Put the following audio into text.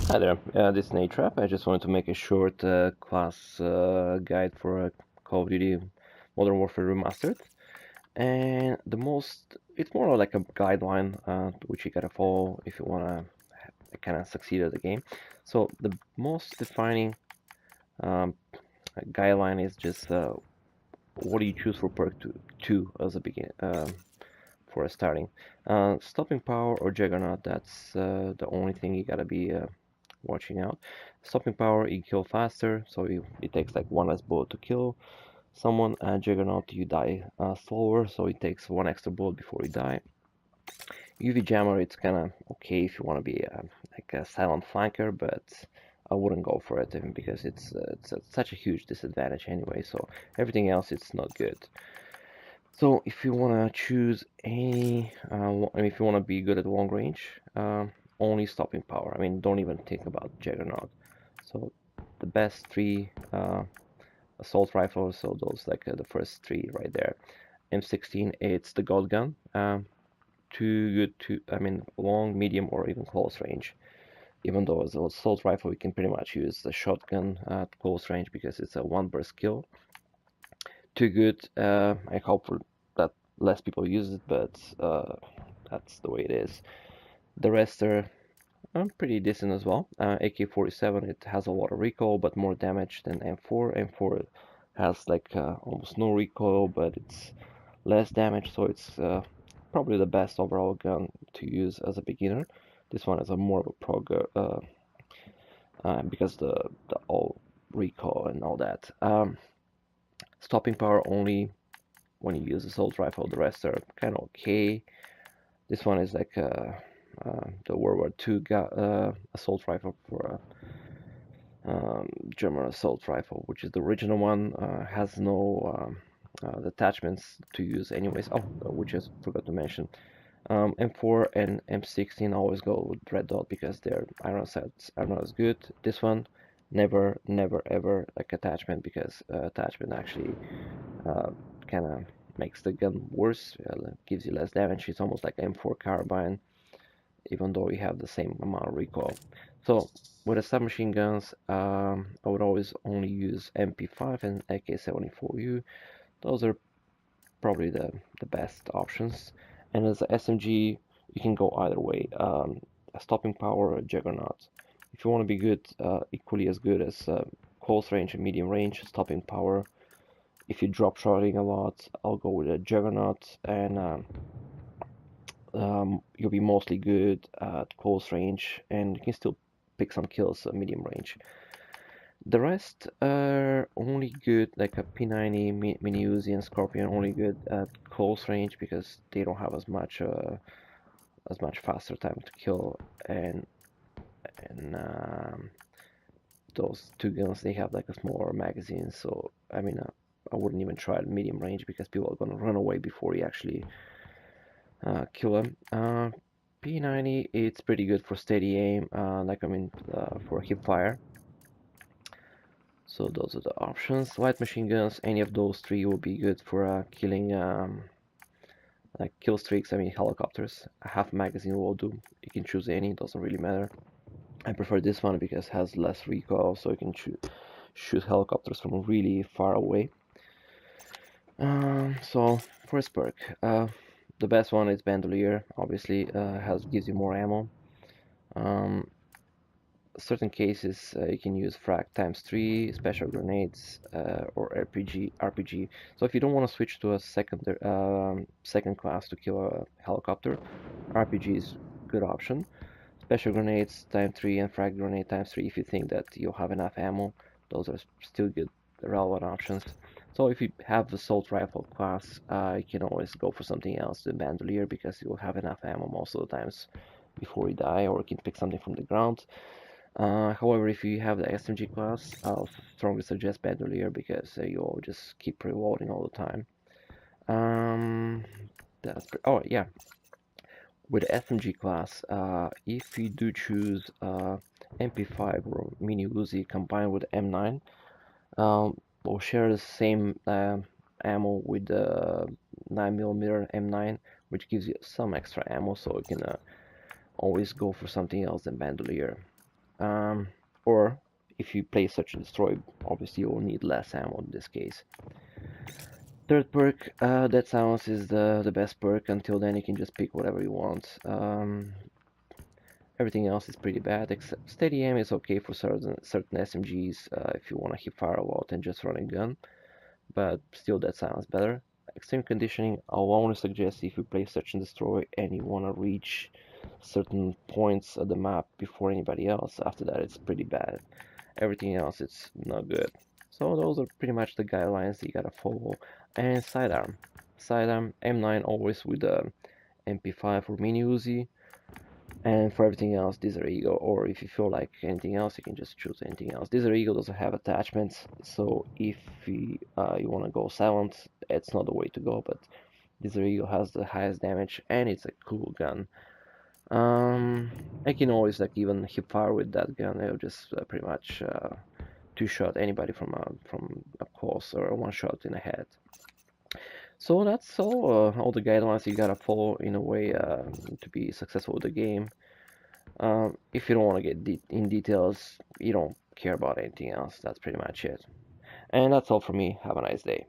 Hi there, this is Natrap. I just wanted to make a short class guide for Call of Duty Modern Warfare Remastered. And it's more like a guideline which you gotta follow if you wanna kind of succeed at the game. So the most defining um, guideline is just what do you choose for perk two as a begin for a starting. Stopping power or Juggernaut, that's the only thing you gotta be watching out. Stopping power, you kill faster, so it takes like one less bullet to kill someone. And Juggernaut, you die slower, so it takes one extra bullet before you die. UV Jammer, it's kind of okay if you want to be like a silent flanker, but I wouldn't go for it even because it's such a huge disadvantage anyway. So everything else, it's not good. So if you want to choose any, if you want to be good at long range, only stopping power. I mean, don't even think about Juggernaut. So the best three assault rifles, so those like the first three right there. M16, it's the gold gun. Too good to, I mean, long, medium, or even close range. Even though as an assault rifle, we can pretty much use the shotgun at close range because it's a one burst kill. Too good. I hope that less people use it, but that's the way it is. The rest are pretty decent as well. AK-47, it has a lot of recoil, but more damage than M4. M4 has like almost no recoil, but it's less damage, so it's probably the best overall gun to use as a beginner. This one is a more of a pro because the all recoil and all that. Stopping power only when you use assault rifle. The rest are kind of okay. This one is like the World War II assault rifle for German assault rifle, which is the original one. Has no attachments to use anyways. Oh, which I forgot to mention. M4 and M16 always go with red dot because their iron sights are not as good. This one, never, never, ever like attachment because attachment actually kind of makes the gun worse, gives you less damage. It's almost like M4 carbine, even though you have the same amount of recoil. So with the submachine guns, I would always only use MP5 and AK-74U. Those are probably the best options. And as a SMG, you can go either way. A stopping power or a Juggernaut. If you want to be good, equally as good as close range and medium range, stopping power. If you drop shotting a lot, I'll go with a Juggernaut, and you'll be mostly good at close range, and you can still pick some kills at medium range. The rest are only good, like a P90, Mini Uzi, and Scorpion, only good at close range because they don't have as much faster time to kill, and those two guns they have like a smaller magazine. So I mean, I wouldn't even try medium range because people are gonna run away before you actually kill them. P90, it's pretty good for steady aim, for hip fire. So those are the options. Light machine guns, any of those three will be good for killing like kill streaks. I mean helicopters. A half magazine will do. You can choose any, doesn't really matter. I prefer this one because it has less recoil, so you can shoot helicopters from really far away. So first perk, the best one is Bandolier. Obviously, gives you more ammo. Um, Certain cases you can use frag times 3, special grenades, or RPG. So if you don't want to switch to a second class to kill a helicopter, RPG is good option. Special grenades times 3 and frag grenade times 3 if you think that you'll have enough ammo. Those are still good relevant options. So if you have the assault rifle class, you can always go for something else than Bandolier because you'll have enough ammo most of the times before you die, or you can pick something from the ground. However, if you have the SMG class, I'll strongly suggest Bandolier because you'll just keep reloading all the time. Um, oh yeah, with the SMG class, if you do choose MP5 or Mini Uzi combined with M9, will share the same ammo with the 9mm M9, which gives you some extra ammo, so you can always go for something else than Bandolier. Or if you play Search and Destroy, obviously you'll need less ammo in this case. Third perk, Dead Silence is the best perk. Until then you can just pick whatever you want. Everything else is pretty bad, except Steady Aim is okay for certain SMGs if you want to hip fire a lot and just run a gun, but still Dead Silence better. Extreme Conditioning, I'll only suggest if you play Search and Destroy and you want to reach certain points of the map before anybody else. After that it's pretty bad. Everything else it's not good. So those are pretty much the guidelines you gotta follow. And sidearm. Sidearm, M9 always with the MP5 or Mini Uzi. And for everything else, Desert Eagle, or if you feel like anything else, you can just choose anything else. Desert Eagle doesn't have attachments, so if you want to go silent, it's not the way to go, but Desert Eagle has the highest damage, and it's a cool gun. I can always like even hip fire with that gun. It'll just pretty much two-shot anybody from up close, or one-shot in the head. So that's all the guidelines you gotta follow in a way to be successful with the game. If you don't want to get in details, you don't care about anything else, that's pretty much it. And that's all for me. Have a nice day.